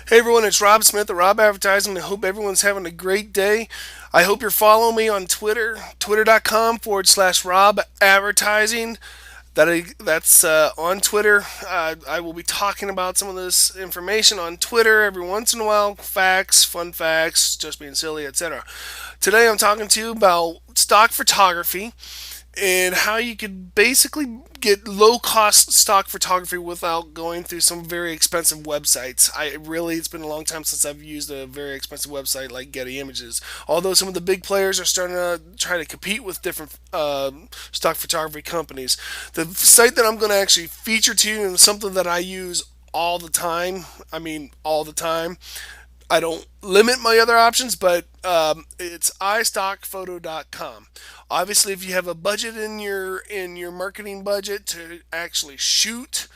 Hey everyone, it's Rob Smith at Rob Advertising. I hope everyone's having a great day. I hope you're following me on Twitter, twitter.com/Rob Advertising. That's on Twitter. I will be talking about some of this information on Twitter every once in a while. Facts, fun facts, just being silly, etc. Today I'm talking to you about stock photography and how you could basically get low cost stock photography without going through some very expensive websites. It's been a long time since I've used a very expensive website like Getty Images. Although some of the big players are starting to try to compete with different stock photography companies. The site that I'm going to actually feature to you is something that I use all the time. I mean, all the time. I don't limit my other options, but it's iStockphoto.com. Obviously, if you have a budget in your marketing budget to actually shoot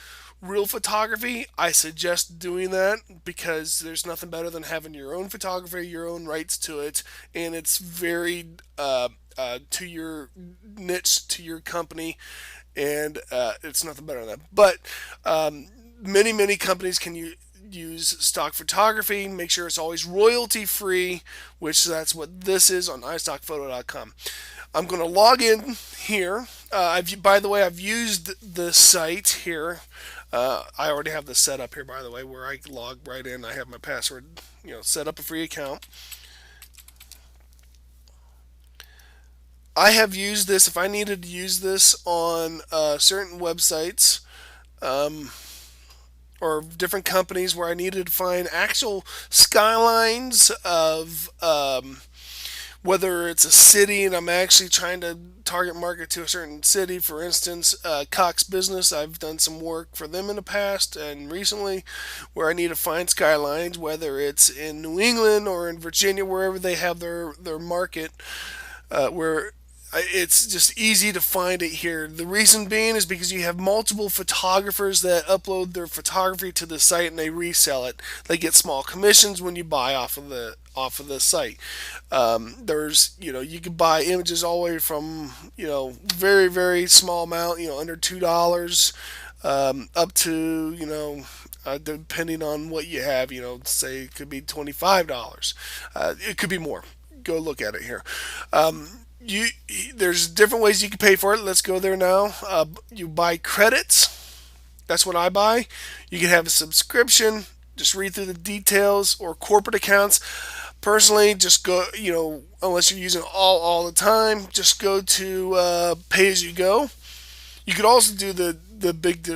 real photography, I suggest doing that because there's nothing better than having your own photography, your own rights to it, and it's very to your niche, to your company, and it's nothing better than that. But many companies can use stock photography. Make sure it's always royalty free, which that's what this is on iStockphoto.com. I'm going to log in here. By the way, I've used the site here. I already have this set up here, by the way, where I log right in. I have my password, set up a free account. I have used this if I needed to use this on certain websites. Or different companies where I needed to find actual skylines of whether it's a city and I'm actually trying to target market to a certain city. For instance, Cox Business, I've done some work for them in the past and recently where I need to find skylines, whether it's in New England or in Virginia, wherever they have their market, where it's just easy to find it here. The reason being is because you have multiple photographers that upload their photography to the site and they resell it. They get small commissions when you buy off of the site. You can buy images all the way from very small amount, under $2, up to depending on what you have, say it could be $25. It could be more. Go look at it here. You There's different ways you can pay for it. Let's go there now. You buy credits. That's what I buy. You can have a subscription. Just read through the details or corporate accounts. Personally, just go. Unless you're using all the time, just go to pay as you go. You could also do the big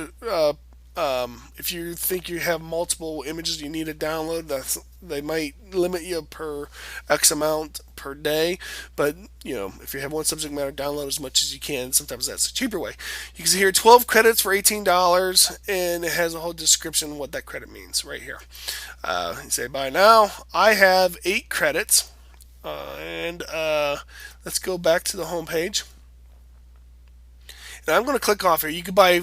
if you think you have multiple images you need to download. They might limit you per X amount per day, but if you have one subject matter, download as much as you can. Sometimes that's a cheaper way. You can see here 12 credits for $18, and it has a whole description of what that credit means right here. You say buy now. I have 8 credits, and let's go back to the home page. And I'm going to click off here. You can buy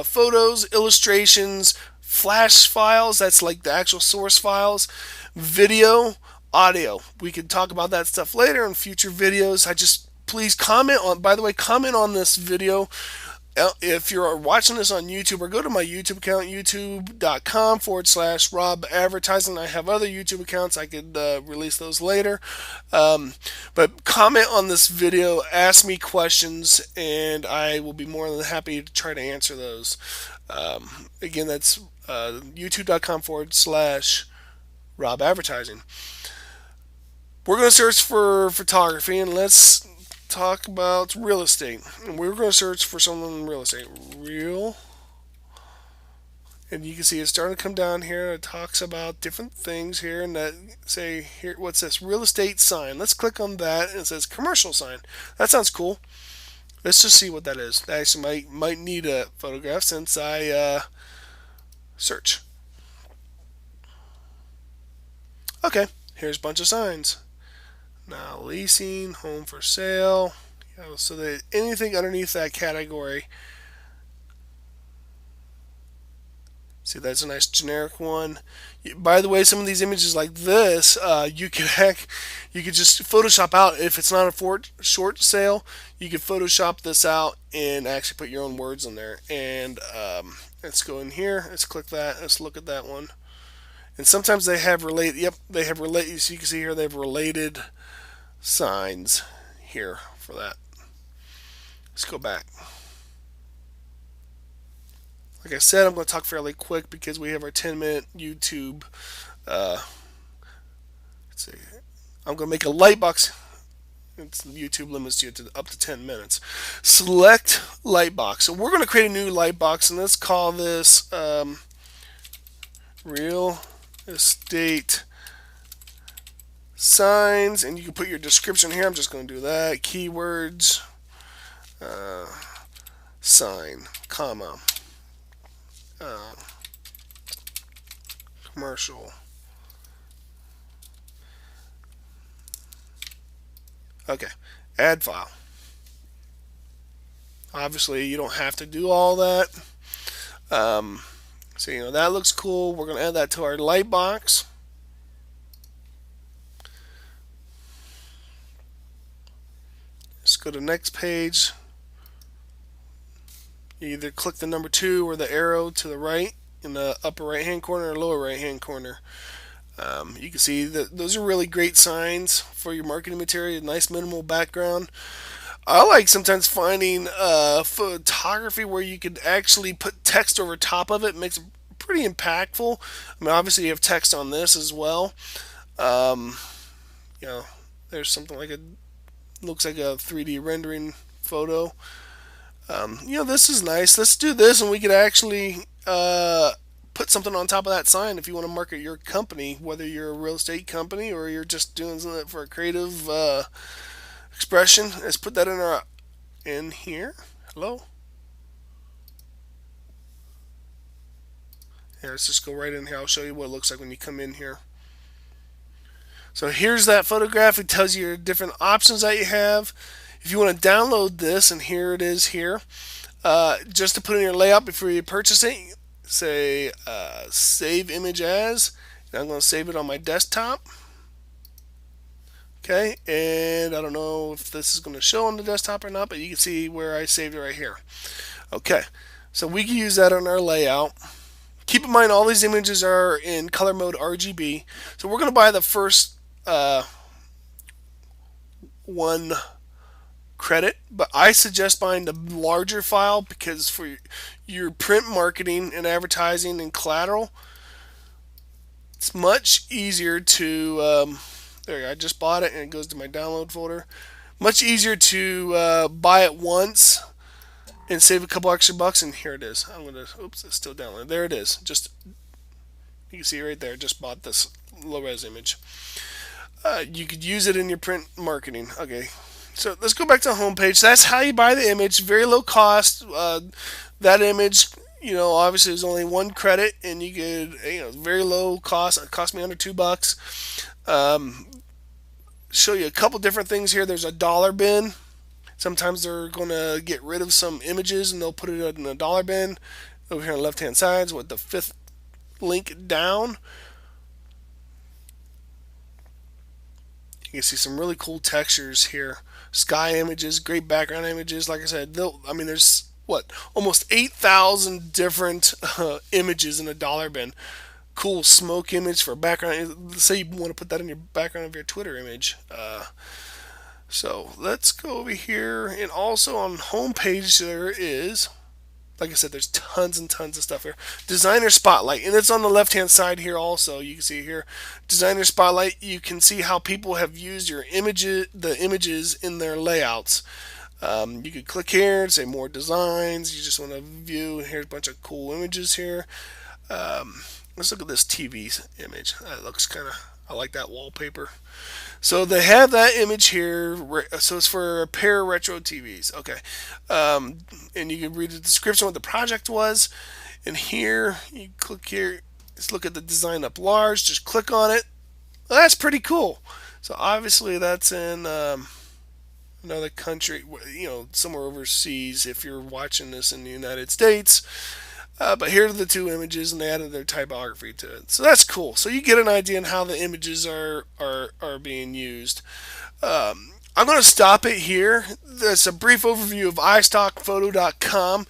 photos, illustrations, flash files. That's like the actual source files, video, audio. We can talk about that stuff later in future videos. Please comment on. By the way, comment on this video. If you're watching this on YouTube, or go to my YouTube account, youtube.com/Rob Advertising. I have other YouTube accounts. I could release those later. But comment on this video, ask me questions, and I will be more than happy to try to answer those. Again, that's youtube.com/Rob Advertising. We're going to search for photography, and let's talk about real estate. And we're going to search for someone in real estate. And you can see it's starting to come down here. It talks about different things here, and that say here, what's this? Real estate sign. Let's click on that, and it says commercial sign. That sounds cool. Let's just see what that is. I actually might need a photograph since I search. Okay, here's a bunch of signs. Now leasing, home for sale. So that anything underneath that category. See, that's a nice generic one. By the way, some of these images like this, you could just Photoshop out. If it's not a short sale, you could Photoshop this out and actually put your own words in there. And let's go in here. Let's click that. Let's look at that one. And sometimes they have related. Yep, they have related. So you can see here they have related signs here for that. Let's go back. Like I said, I'm going to talk fairly quick because we have our 10-minute YouTube. Uh, let's see. I'm going to make a light box. It's YouTube limits you to up to 10 minutes. Select light box. So we're going to create a new light box, and let's call this real estate signs. And you can put your description here. I'm just going to do that. Keywords, sign, comma, uh, commercial. Okay, add file. Obviously, you don't have to do all that. So, that looks cool. We're going to add that to our light box. Let's go to the next page. You either click the number 2 or the arrow to the right in the upper right hand corner or lower right hand corner. You can see that those are really great signs for your marketing material. Nice minimal background. I like sometimes finding photography where you could actually put text over top of it. It makes it pretty impactful. I mean, obviously you have text on this as well. Um, you know, there's something like looks like a 3D rendering photo. This is nice. Let's do this, and we could actually put something on top of that sign if you want to market your company, whether you're a real estate company or you're just doing something for a creative expression. Let's put that in here. Hello. Yeah, let's just go right in here. I'll show you what it looks like when you come in here. So here's that photograph. It tells you your different options that you have. If you want to download this, and here it is here, just to put in your layout before you purchase it, say save image as, and I'm going to save it on my desktop. Okay, and I don't know if this is going to show on the desktop or not, but you can see where I saved it right here. Okay, so we can use that on our layout. Keep in mind all these images are in color mode RGB. So we're going to buy the first one credit, but I suggest buying the larger file because for your print marketing and advertising and collateral, it's much easier to there you go, I just bought it and it goes to my download folder. Much easier to buy it once and save a couple extra bucks, and here it is. I'm gonna oops, it's still downloaded. There it is. Just you can see right there. Just bought this low res image. You could use it in your print marketing. Okay, so let's go back to the home page. That's how you buy the image. Very low cost. That image, obviously there's only one credit, and you could, very low cost. It cost me under $2. Show you a couple different things here. There's a dollar bin. Sometimes they're going to get rid of some images and they'll put it in a dollar bin. Over here on the left hand side with the 5th link down. You can see some really cool textures here. Sky images, great background images. Like I said, there's almost 8,000 different images in a dollar bin. Cool smoke image for background. Say you want to put that in your background of your Twitter image. So let's go over here, and also on home page there is, like I said, there's tons and tons of stuff here. Designer Spotlight, and it's on the left hand side here also. You can see here, Designer Spotlight. You can see how people have used your the images in their layouts. You could click here and say more designs. You just want to view. Here's a bunch of cool images here. Let's look at this TV image. That looks I like that wallpaper. So they have that image here. So it's for a pair of retro TVs. Okay. And you can read the description what the project was. And here, you click here. Let's look at the design up large. Just click on it. Well, that's pretty cool. So obviously that's in another country, somewhere overseas if you're watching this in the United States. But here are the two images, and they added their typography to it. So that's cool. So you get an idea on how the images are being used. I'm going to stop it here. That's a brief overview of iStockphoto.com.